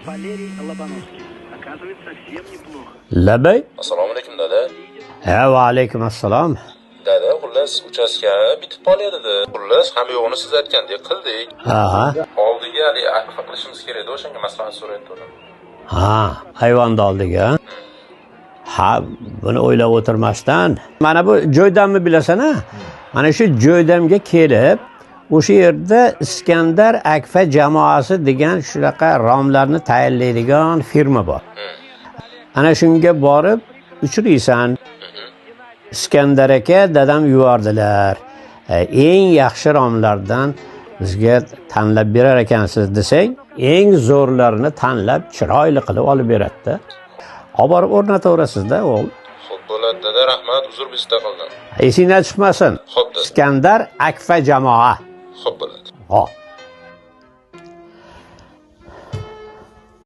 Валерий Лобановский. Оказывается, совсем неплохо. Labay. Assalomu alaykum dada. Ha, va alaykum assalom. Dada, xullas uchastka bitib qolyapti. Xullas ham yo'g'ini siz aytgandek qildik. Aha. Oldiga hali akfa qilishimiz kerak edi, o'shanga maslahat so'rayotgandim. Ha, hayvonni oldiga. Ha, buni o'ylab o'tirmasdan, mana bu joydamni bilasan-a? Mana shu joydamga kelib, o'sha yerda Iskandar Akfa jamoasi degan shunaqa romlarni tayyorlaydigan firma bor. Ana shunga borib uchraysan. Iskandar aka, dadam yubordilar. Eng yaxshi romlardan bizga tanlab berar ekansiz desang, eng zo'rlarini tanlab chiroyli qilib olib beradi-da. Olib borib o'rnataverasiz-da, o'g'il. Xo'p bo'ladi dada, rahmat, uzr bizda qoldim. Esingdan chiqmasin. Xo'p dada. Iskandar Akfa jamoa. Xo'p bo'ladi. Ho.